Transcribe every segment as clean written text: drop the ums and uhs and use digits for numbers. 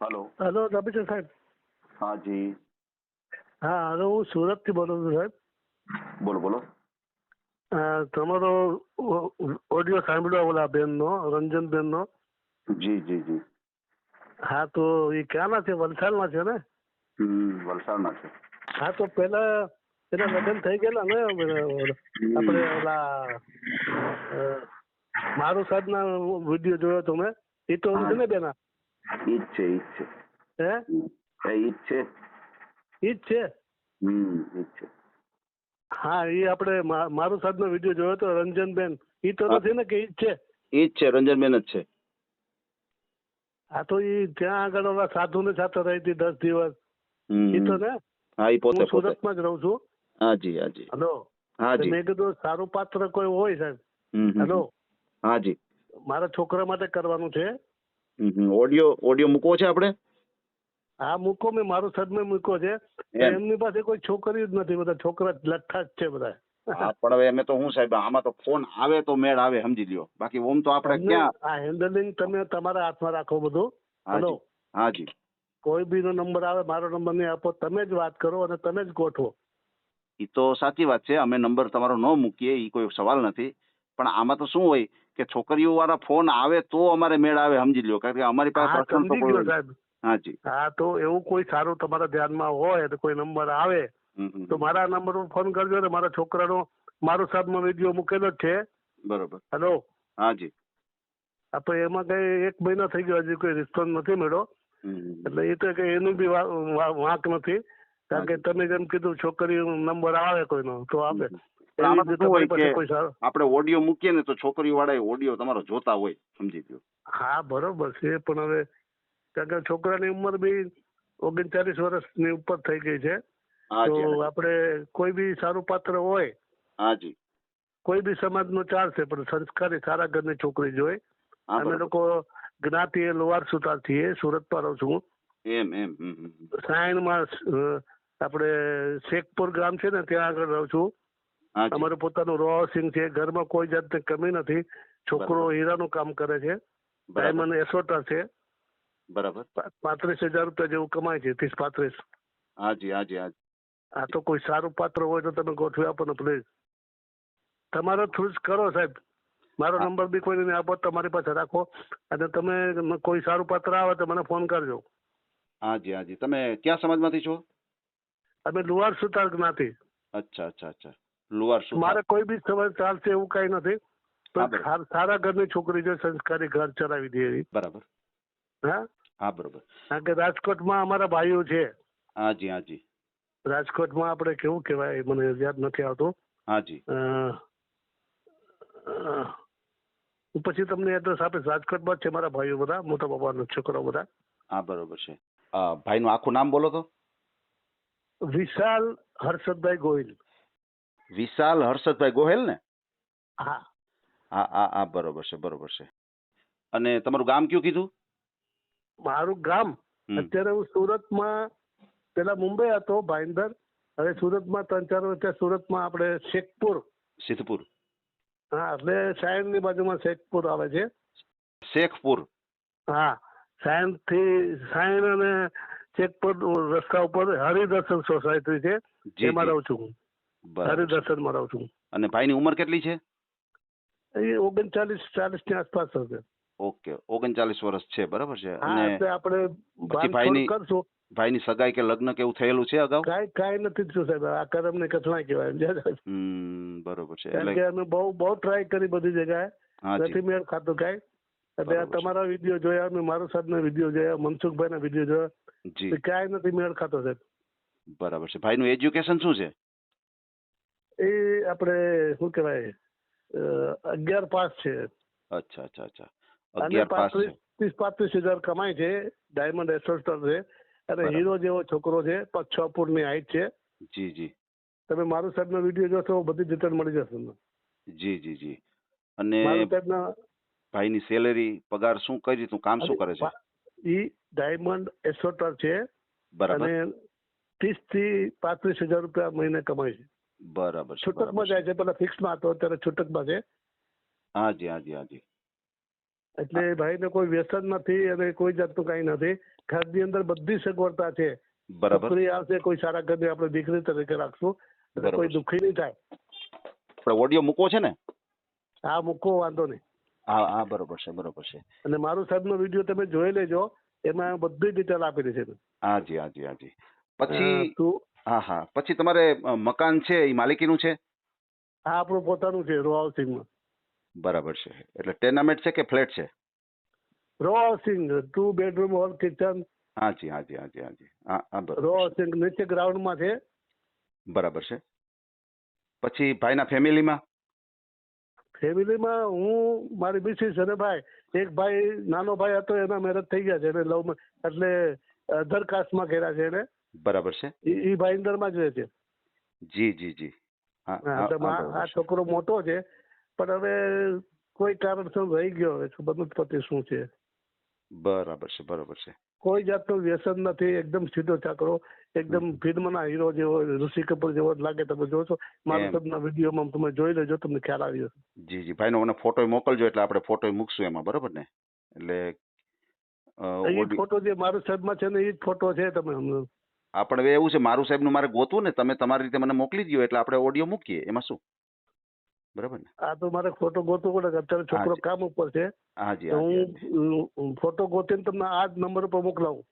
Hello. Hello Ravichandra સાહેબ. હા જી. હા હવે હું સુરતથી બોલું છું સાહેબ. બોલો બોલો. તમારો ઓડિયો સાંભળ્યો ઓલા બેનનો, રંજનબેનનો. જી જી જી. હા તો એ ક્યાંના છે? વલસાડના છે ને? વલસાડના છે. હા તો પેલા એના લગ્ન થઈ ગયેલા ને આપણે ઓલા મારું સાહેબના વિડીયો જોયો તો મેં. એ તો છે ને બેના? ઈ જ છે, ઈ જ છે. હે ઈ જ છે. ઈ જ છે. ઈ જ છે. હા એ આપણે મારું સાહેબનો વિડીયો જોયો તો રંજનબેન. એ તો નથી ને કે ઈ જ છે? ઈ જ છે, રંજનબેન જ છે. હા તો એ ત્યાં આગળ ઓલા સાધુ ને સાથે રહી હતી 10 દિવસ. એ તો ને? હા ઈ પોતે હું સુરતમાં જ રહું છું. હાજી હાજી. હલો. હાજી. મેં કીધું સારું પાત્ર કોઈ હોય સાહેબ. હલો. હાજી. મારા છોકરા માટે કરવાનું છે. ઓડિયો મૂકવો છે આપણે? હા મૂકો. મેં મારું સાહેબ મેં મૂક્યો છે. એમની પાસે કોઈ છોકરી જ નથી, બધા છોકરા લઠ્ઠા જ છે બધા. હા પણ હવે અમે તો હું સાહેબ, આમાં તો ફોન આવે તો મેળ આવે, સમજી લ્યો. બાકી ઓમ તો આપણે ક્યાં. આ હેન્ડલિંગ તમે તમારા હાથમાં રાખો બધું. હલો. હાજી. કોઈ બી નો નંબર આવે, મારો નંબર નહીં આપો, તમે જ વાત કરો અને તમે જ ગોઠવો. એ તો સાચી વાત છે. અમે નંબર તમારો ન મૂકીએ, એ કોઈ સવાલ નથી. પણ આમાં તો શું હોય કે છોકરીઓ વાળા ફોન આવે તો અમારે મેળ આવે, સમજી લ્યો. કારણ કે અમારી પાસે પ્રશ્ન તો કોઈ. સાહેબ. હાજી. હા તો એવું કોઈ સારું તમારા ધ્યાનમાં હોય તો કોઈ નંબર આવે તો મારા નંબર પર ફોન કરજો ને. મારા છોકરાનો મારું સાહેબનો વિડીયો મૂકેલો જ છે. બરોબર. હેલો. હાજી. આપણે એમાં કઈ 1 મહિના થઈ ગયો, હજી કોઈ રિસ્પોન્સ નથી મળ્યો. એટલે એ તો કે એનું બી વાંક નથી. કારણ કે તમે જેમ કીધું છોકરી નંબર આવે કોઈનો તો આપે. આપણે ઓડિયો મૂકીએ ને તો છોકરીઓ વાળા ઓડિયો તમારો જોતા હોય, સમજી ગયો. હા બરોબર છે. પણ હવે કારણ કે છોકરાની ઉંમર બી 39 વર્ષની ઉપર થઈ ગઈ છે. તો આપણે કોઈ બી સારું પાત્ર હોય, હાજી, કોઈ બી સમાજનો ચાલશે, પણ સંસ્કારી સારા ઘરની છોકરી જોઈ. અમે લોકો જ્ઞાતિ લોહાર સુતાર છીએ, સુરતમાં રહું છું. સાયણમાં આપણે શેખપુર ગામ છે ને, ત્યાં આગળ રહું છું. અમારું પોતાનું રો હાઉસિંગ છે. ઘરમાં કોઈ જાતની કમી નથી. છોકરો હીરાનું કામ કરે છે. ડાયમંડ એસોટર છે. બરાબર. 35,000 રૂપિયા જેવું કમાય છે. 30-35. હાજી હાજી હાજી. આ તો કોઈ સારું પાત્ર હોય તો તમે ગોઠવી આપો ને પ્લીઝ. તમારા થ્રુ જ કરો સાહેબ. મારો નંબર બી કોઈને નહીં આપો, તમારી પાસે રાખો. અને તમે કોઈ સારું પાત્ર આવે તો મને ફોન કરજો. હાજી હાજી. તમે કયા સમાજમાંથી છો? અમે લુહાર સુતાર જ્ઞાતિ. અચ્છા અચ્છા અચ્છા. લુહાર સુતાર. મારે કોઈ બી સમાજ ચાલશે એવું કઈ નથી. સારા ઘરની છોકરી છે, સંસ્કારી ઘર ચલાવી દે એવી. બરાબર. હા બરોબર. કારણ કે રાજકોટમાં અમારા ભાઈઓ છે. હાજી હાજી. રાજકોટમાં આપણે કેવું કહેવાય, મને યાદ નથી આવતું. હાજી. પછી તમને એડ્રેસ આપીશ. રાજકોટમાં જ છે મારા ભાઈઓ બધા, મોટા બાપાના છોકરાઓ બધા. હા બરોબર છે. ભાઈનું આખું નામ બોલો તો. વિશાલ હર્ષદભાઈ ગોહિલ. વિશાલ હર્ષદભાઈ ગોહિલ ને? હા હા હા હા બરોબર છે બરોબર છે. અને તમારું ગામ કયું કીધું? મારું ગામ અત્યારે હું સુરતમાં, પેલા મુંબઈ હતો ભાઈન્દર, હવે સુરતમાં 3-4 વર્ષ સુરતમાં આપણે શેખપુર. સિદ્ધપુર. હા એટલે સાયણની બાજુમાં શેખપુર આવે છે. શેખપુર. હા સાયણ અને શેખપુર રસ્તા ઉપર હરિદર્શન સોસાયટી છે, એમાં રહું છું હું. હરિદર્શનમાં રહું છું. અને ભાઈની ઉંમર કેટલી છે? એ 39-40 ની આસપાસ હશે. ઓકે 39 વર્ષ છે, બરાબર છે. અને આપણે કરશું. ભાઈની સગાઈ કે લગ્ન કેવું થયેલું છે અગાઉ? કાંઈ નથી થયું સાહેબ. આ કરમને કથળા કહેવાય. બરોબર છે. કારણ કે અમે બહુ ટ્રાય કરી બધી જગ્યાએ, નથી મેળ ખાતું કાંઈ. એટલે તમારા વિડીયો જોયા, મેં મારું સાહેબના વિડીયો જોયા, મનસુખભાઈના વિડીયો જોયા, ક્યાંય નથી મેળ ખાતો સાહેબ. બરાબર છે. ભાઈનું એજ્યુકેશન શું છે? એ આપણે શું કહેવાય 11 પાસ છે. અચ્છા અચ્છા અચ્છા. 11 પાસ છે. 30-35 હજાર કમાય છે. ડાયમંડ એસોસ્ટર છે અને હીરો જેવો છોકરો છે. 6 ફૂટની હાઈટ છે. જી જી. તમે મારું સાહેબનો વિડીયો જોશો, બધી ડિટેલ મળી જશે તમને. જી જી જી. અને ભાઈની સેલેરી, પગાર શું, કઈ રીતનું કામ શું કરે છે? ઈ ડાયમંડ એસોટર છે. બરાબર. અને 30-35 હજાર રૂપિયા મહિને કમાય છે. બરાબર. છૂટકમાં જાય છે. પેલા ફિક્સમાં હતો, અત્યારે છૂટકમાં છે. હાજી હાજી હાજી. એટલે ભાઈને કોઈ વ્યસન નથી અને કોઈ જાતનું કઈ નથી. ઘરની અંદર બધી સગવડતા છે. બરાબર. છોકરી આવશે, કોઈ સારા ઘરની આપણે દીકરી તરીકે રાખશું એટલે બરાબર કોઈ દુઃખી નહીં થાય. આપણે ઓડિયો મૂકવો છે ને? આ મૂકો, વાંધો નહીં. હા હા, બરોબર છે, બરોબર છે. અને મારું સાહેબનો વિડીયો તમે જોઈ લેજો, એમાં બધી ડિટેલ આપેલી છે. હાજી હાજી હાજી. પછી તું હા હા, પછી તમારે મકાન છે એ માલિકીનું છે? આ આપણું પોતાનું છે, રો હાઉસિંગમાં. બરાબર છે. એટલે ટેનામેન્ટ છે કે ફ્લેટ છે? Row housing, 2 bedroom hall kitchen. હાજી હાજી હાજી હાજી. હા હા, રો બરાબર હાઉસિંગ નીચે ગ્રાઉન્ડમાં છે. બરાબર છે. પછી ભાઈના ફેમિલીમાં? ફેમિલીમાં હું, મારી મિસિસ અને ભાઈ. એક ભાઈ, નાનો ભાઈ હતો, એના મેરેજ થઈ ગયા છે, એને લવ એટલે અધર કાસ્ટમાં કર્યા છે એને. બરાબર છે. એ ભાઈન્દરમાં જ રહે છે. જી જી જી. હા હા, હા, તો બરાબર આ છે. છોકરો મોટો છે, પણ હવે કોઈ કારણસર રહી ગયો, હવે ખબર નથી પડતી શું છે. બરાબર છે, બરાબર છે. કોઈ જાતનું વ્યસન નથી, એકદમ સીધો ચાકરો, એકદમ ફિલ્મના હીરો જેવો, ઋષિ કપૂર જેવો જ લાગે. તમે જોશો મારા સબના વિડીયોમાં, તમે જોઈ લેજો, તમને ખ્યાલ આવી જશે. જી જી. ભાઈનો મને ફોટો મોકલજો, એટલે આપણે ફોટો મૂકશું એમાં, બરાબર ને? એટલે એ ફોટો જે મારું સાહેબમાં છે ને, એ જ ફોટો છે. તમે આપણે એવું છે, મારું સાહેબનું મારે ગોતવું ને, તમે તમારી રીતે મને મોકલી દો, એટલે આપણે ઓડિયો મૂકીએ, એમાં શું? બરાબર ને? આ તો મારે ફોટો ગોતવો પડે, અત્યારે છોકરો કામ ઉપર છે. હાજી તો હાજી. હું ફોટો ગોતીને તમને આ જ નંબર ઉપર મોકલાવું.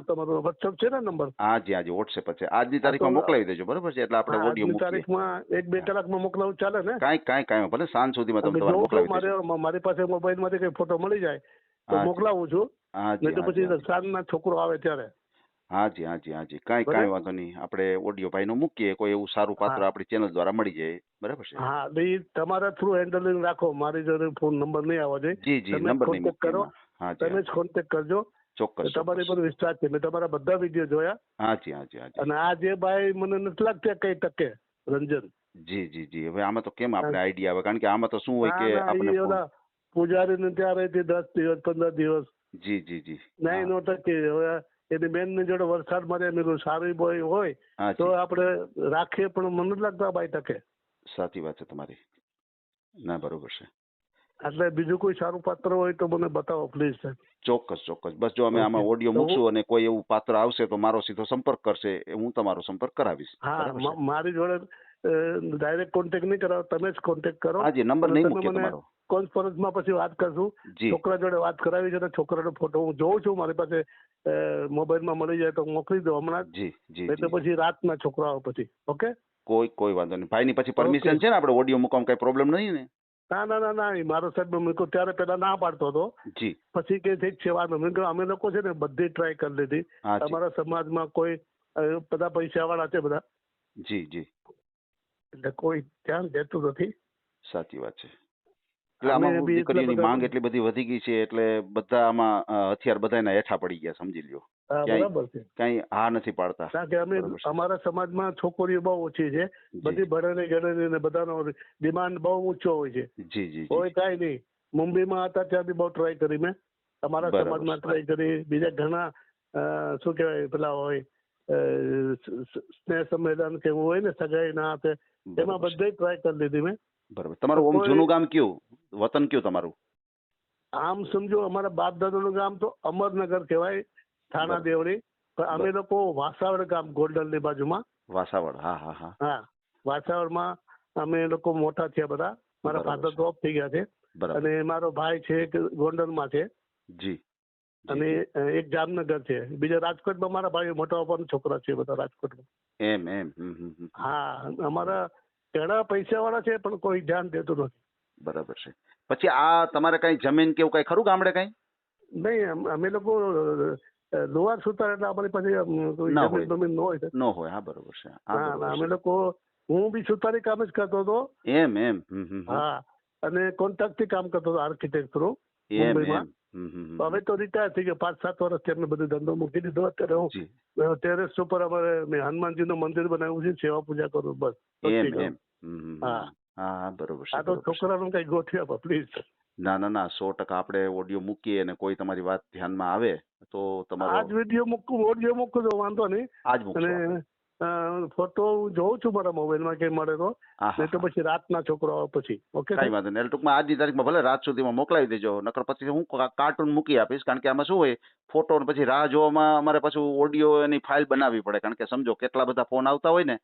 તમારો વોટ્સઅપ છે ને નંબર? હાજી હાજી, વોટ્સએપ છે. આજની તારીખમાં મોકલાવી દેજો, બરાબર છે? એટલે આપણે ઓડિયો મૂકીએ. તારીખમાં 1-2 કલાકમાં મોકલાવું ચાલે ને? કાંઈ ભલે સાંજ સુધીમાં તમે તમારે મોકલાવી દેજો. મારી પાસે મોબાઈલમાંથી કઈ ફોટો મળી જાય તો મોકલાવું છું. નહીં તો પછી સાંજના છોકરો આવે ત્યારે. હાજી હાજી હાજી. કાંઈ વાંધો નહીં. આપણે ઓડિયો ભાઈનો મૂકીએ, કોઈ એવું સારું પાત્ર આપણી ચેનલ દ્વારા મળી જાય, બરાબર છે? હા, એ તમારા થ્રુ હેન્ડલિંગ રાખો. મારી જોડે ફોન નંબર નહીં આવવા જોઈએ. જી જી, નંબર નહીં કરો, તમે જ કોન્ટેક્ટ કરજો. ચોક્કસ. તમારી પર વિશ્વાસ છે, મેં તમારા બધા વિડીયો જોયા. હાજી હાજી હાજી. અને આ જે ભાઈ મને નથી લાગતું કઈ ટકે, રંજન. જી જી જી. હવે આમાં તો કેમ આપણે આઈડિયા આવે, કારણ કે આમાં તો શું હોય કે આપણે પૂજારીને ત્યાં રહી હતી 10 દિવસ 15 દિવસ. જી જી જી. નહીં નો ટકે. હવે એની બેન ની જોડે વરસાદ માં મેં સારી બોય હોય તો આપણે રાખીએ, પણ મને નથી લાગતું આ બાઈ ટકે. સાચી વાત છે તમારી. ના, બરોબર છે. એટલે બીજું કોઈ સારું પાત્ર હોય તો મને બતાવો પ્લીઝ સાહેબ. ચોક્કસ ચોક્કસ. બસ જો અમે આમાં ઓડિયો મૂકશું અને કોઈ એવું પાત્ર આવશે તો મારો સીધો સંપર્ક કરશે, હું તમારો સંપર્ક કરાવીશ. હા, મારી જોડે ડાયરેક્ટ કોન્ટેક્ટ નહીં કરાવો, તમે જ કોન્ટેક્ટ કરો. હાજી, નંબર નહીં મૂક્યો તમારો. કોન્ફરન્સમાં પછી વાત કરશું. છોકરા જોડે વાત કરાવી છે, છોકરાનો ફોટો હું જોઉં છું, મારી પાસે મોબાઈલમાં મળી જાય તો મોકલી દો હમણાં. જી જી. એટલે પછી રાતના છોકરા આવે પછી. ઓકે, કોઈ વાંધો નહીં. ભાઈની પછી પરમિશન છે ને આપણે ઓડિયો મૂકવામાં કઈ પ્રોબ્લેમ નહીં ને? ના, મારો સાહેબ મૂક્યો ત્યારે પેલા ના પાડતો હતો. જી. પછી કે ઠીક છે, વાંધો નહીં. અમે લોકો છે ને બધી ટ્રાય કરી લીધી. અમારા સમાજમાં કોઈ બધા પૈસા વાળા છે બધા. જી જી. એટલે કોઈ ધ્યાન દેતું નથી. સાચી વાત છે. એટલે આમાં દીકરીઓની માંગ એટલી બધી વધી ગઈ છે, એટલે બધા આમાં હથિયાર બધાના હેઠા પડી ગયા, સમજી લ્યો. બરાબર છે. કઈ હા નથી પાડતા. કારણ કે અમે અમારા સમાજમાં છોકરીઓ બહુ ઓછી છે, બધી ભણેલી ગણેલી ને બધાનો ડિમાન્ડ બહુ ઊંચો હોય છે. જી જી. કોઈ કાંઈ નહીં. મુંબઈમાં હતા ત્યાં બી બહુ ટ્રાય કરી મેં, અમારા સમાજમાં ટ્રાય કરી, બીજા ઘણા શું કહેવાય પેલા હોય સ્નેહ સંમેલન કે એવું હોય ને, સગાઈ ના હાથે, એમાં બધે ટ્રાય કરી લીધી મેં. બરાબર. તમારું ઓમ જૂનું ગામ કયું, વતન કયું તમારું? આમ સમજો અમારા બાપ દાદાનું ગામ તો અમરનગર કહેવાય, થાણા દેવડી. પણ અમે લોકો વાસાવડ ગામ, ગોંડલ ની બાજુમાં. વાસાવડ. હા હા હા. હા, વાસાવડમાં અમે લોકો મોટા થયા બધા. મારા ફાધર તો ઓફ થઈ ગયા છે, અને મારો ભાઈ છે ગોંડલમાં છે. જી. અને એક જામનગર છે. બીજા રાજકોટમાં મારા ભાઈ મોટા પપ્પાના છોકરા છે બધા રાજકોટમાં. એમ. હા, અમારા ઘણા પૈસા વાળા છે પણ કોઈ ધ્યાન દેતું નથી. બરાબર છે. પછી આ તમારે કઈ જમીન કેવું કઈ ખરું ગામડે કઈ? નહીં, અમે લોકો લોહાર સુતાર, એટલે અમારી પાસે જમીન ન હોય. હા, બરોબર છે. હા, અમે લોકો, હું બી સુતારી કામ જ કરતો હતો. એમ. હા, અને કોન્ટ્રાક્ટ થી કામ કરતો હતો, આર્કિટેક્ટ થ્રુ મુંબઈમાં. હવે તો રિટાયર થઈ ગયો. 5-7 વર્ષથી અમને બધું ધંધો મૂકી દીધો. અત્યારે હું ટેરેસ ઉપર અમારે હનુમાનજી નું મંદિર બનાવ્યું છે, સેવા પૂજા કરું બસ. હા, બરોબર છે. આ તો છોકરાનું કઈ ગોઠવી આપો પ્લીઝ. ના 100% આપણે ઓડિયો મૂકીએ અને કોઈ તમારી વાત ધ્યાનમાં આવે તો તમારો આજ વિડીયો મૂકું, ઓડિયો મૂકું તો વાંધો નહીં. આજ મૂકશું. ફોટો હું જોઉં છું મારા મોબાઈલમાં કે મળે તો હા નહીં તો પછી રાતના છોકરો આવે પછી. ઓકે કઈ વાંધો નહીં. એટલે ટૂંકમાં આજની તારીખમાં ભલે રાત સુધીમાં મોકલાવી દેજો, નકર પછી હું કાર્ટૂન મૂકી આપીશ. કારણ કે આમાં શું હોય, ફોટો ને પછી રાહ જોવામાં અમારે પાછું ઓડિયો એની ફાઇલ બનાવવી પડે. કારણ કે સમજો કેટલા બધા ફોન આવતા હોય ને,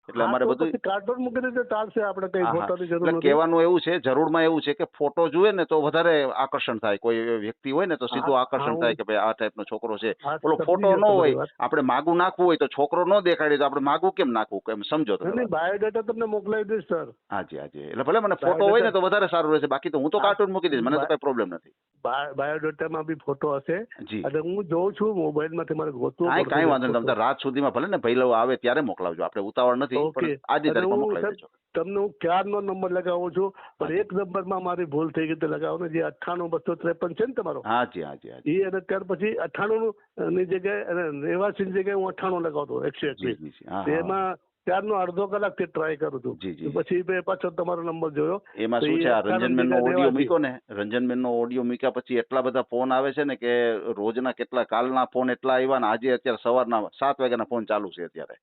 એટલે અમારે બધું કાર્ટૂન મૂકી દેજો ચાલશે, આપણે કઈ ફોટોની જરૂર એટલે નથી. કહેવાનું એવું છે, જરૂરમાં એવું છે કે ફોટો જુએ ને તો વધારે આકર્ષણ થાય. કોઈ વ્યક્તિ હોય ને તો સીધું આકર્ષણ થાય કે ભાઈ આ ટાઈપનો છોકરો છે. ઓલો ફોટો ન હોય, આપણે માગું નાખવું હોય તો છોકરો ન દેખાડી તો આપણે માગું કેમ નાખવું, એમ સમજો તમે. બાયોડેટા તમને મોકલાવી દઈશ સર. હાજી હાજી. એટલે ભલે મને ફોટો હોય ને તો વધારે સારું રહેશે, બાકી તો હું તો કાર્ટૂન મૂકી દઈશ, મને તો કઈ પ્રોબ્લેમ નથી. બાયોડેટામાં બી ફોટો હશે જી. અને હું જોઉં છું મોબાઈલમાંથી મારે ગોતવું હા કઈ વાંધો નહીં. તમે રાત સુધીમાં ભલે ને ભાઈ આવે ત્યારે મોકલાવજો, આપણે ઉતાવળ નથી, પણ આજે તારીખમાં મોકલાવી દેજો. તમને હું ક્યારનો નંબર લગાવું છું, પણ એક નંબરમાં મારી ભૂલ થઈ ગઈ, લગાવો ને જે 98-253 છે ને તમારો. હાજી હાજી હાજી. એ અને ત્યાર પછી 98 ની જગ્યાએ અને 89 ની જગ્યાએ હું 98 લગાવતો 121. એમાં ત્યારનો અડધો કલાકથી ટ્રાય કરું છું. પછી મેં પાછો તમારો નંબર જોયો. એમાં શું છે, આ રંજનબેન નો ઓડિયો મૂક્યો ને, રંજનબેન નો ઓડિયો મૂક્યા પછી એટલા બધા ફોન આવે છે ને કે રોજના કેટલા, કાલના ફોન એટલા આવ્યા ને આજે અત્યારે સવારના 7 વાગ્યાના ફોન ચાલુ છે અત્યારે.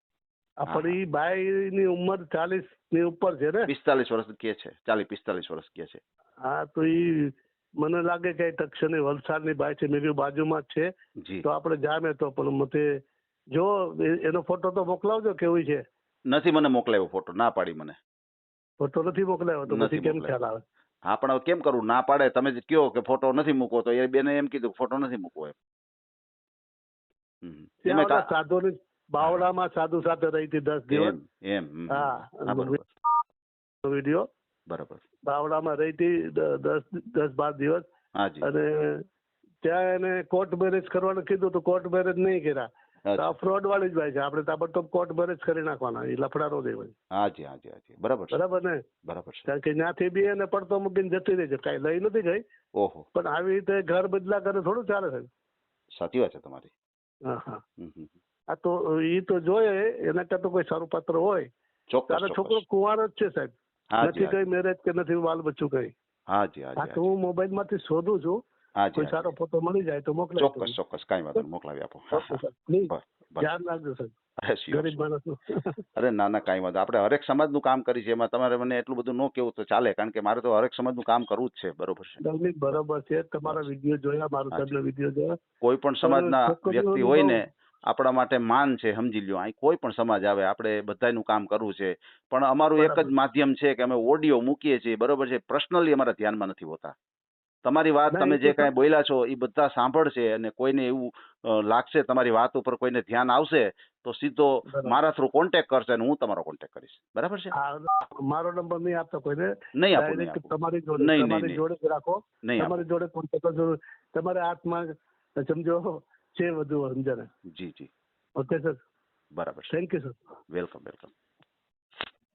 પણ એ બાઈ ની ઉંમર 40 ની ઉપર છે ને, 45 વર્ષ કે છે, 40-45 વર્ષ કે છે. હા તો એ મને લાગે કે તક્ષણી વલસાડની બાઈ છે, મેં બાજુમાં જ છે, તો આપણે જામે તો. પણ મતે જો એનો ફોટો તો મોકલાવજો, કેવું છે. નથી મને મોકલાવ્યો ફોટો, ના પાડી મને. ફોટો નથી મોકલાવ્યો તો પછી કેમ ખ્યાલ આવે? હા પણ હવે કેમ કરું, ના પાડે. તમે કયો કે ફોટો નથી મૂકવો, તો એ બેને એમ કીધું ફોટો નથી મૂકવો એમ. સાધુ બાવળામાં સાધુ સાથે રહી હતી 10 દિવસ. એમ. હા વિડીયો બરાબર. બાવળામાં રહી હતી 10-12 દિવસ. અને ત્યાં એને કોર્ટ મેરેજ કરવાનું કીધું તો કોર્ટ મેરેજ નહીં કર્યા. ફ્રોડ વાળી જ ભાઈ છે, આપણે તાબડતોબ કોર્ટ મેરેજ કરી નાખવાના, એ લફડા નો દેવાય. હાજી હાજી હાજી. બરાબર ને. બરાબર છે. કારણ કે ત્યાંથી બી એને પડતો મૂકીને જતી રહી છે, કઈ લઈ નથી ગઈ. ઓહો. પણ આવી રીતે ઘર બદલા કરે થોડું ચાલે છે. સાચી વાત છે તમારી. હા. આ તો એ તો જોઈએ, એના કરતા કોઈ સારું પાત્ર હોય. તારો છોકરો કુંવાર જ છે સાહેબ, નથી કઈ મેરેજ કે નથી બાલ બચ્ચું કઈ. હાજી હાજી. તો હું મોબાઈલ માંથી શોધું છું, કોઈ સારો ફોટો મળી જાય તો મોકલાવી. ચોક્કસ કઈ વાંધો મોકલાવી આપો. ધ્યાન રાખજો સાહેબ, ગરીબ માણસ. અરે ના ના કઈ વાંધો. આપણે હરેક સમાજનું કામ કરી છે, એમાં તમારે મને એટલું બધું ન કેવું તો ચાલે, કારણ કે મારે તો હરેક સમાજનું કામ કરવું જ છે. બરોબર છે. બરોબર છે. તમારા વિડીયો જોયા, મારું તમને વિડીયો જોયા. કોઈ પણ સમાજના વ્યક્તિ હોય ને, આપણા માટે માન છે, સમજી લ્યો. અહીં કોઈ પણ સમાજ આવે, આપણે બધાનું કામ કરવું છે. પણ અમારું એક જ માધ્યમ છે કે અમે ઓડિયો મૂકીએ છીએ. બરોબર છે. પર્સનલી અમારા ધ્યાનમાં નથી હોતા. તમારી વાત તમે જે કાંઈ બોલ્યા છો એ બધા સાંભળશે, અને કોઈને એવું લાગશે તમારી વાત ઉપર કોઈને ધ્યાન આવશે તો સીધો મારા થ્રુ કોન્ટેક્ટ કરશે અને હું તમારો કોન્ટેક્ટ કરીશ. બરાબર છે. મારો નંબર નહીં આપતો કોઈને, નહીં આપો. તમારી જોડે જ રાખો. તમારી જોડે કોન્ટેક્ટ કરજો. તમારા હાથમાં સમજો છે બધું સમજણ. જી. Okay sir. બરાબર. Thank you sir. વેલકમ.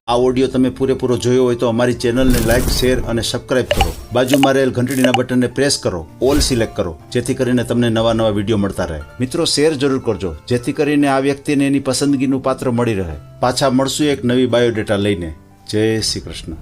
આ ઓડિયો તમે પૂરેપૂરો જોયો હોય તો અમારી ચેનલને લાઇક, શેર અને સબસ્ક્રાઇબ કરો. બાજુમાં રહેલ ઘંટડીના બટનને પ્રેસ કરો, ઓલ સિલેક્ટ કરો, જેથી કરીને તમને નવા વિડીયો મળતા રહે. મિત્રો શેર જરૂર કરજો, જેથી કરીને આ વ્યક્તિને એની પસંદગીનું પાત્ર મળી રહે. પાછા મળશું એક નવી બાયોડેટા લઈને. જય શ્રી કૃષ્ણ.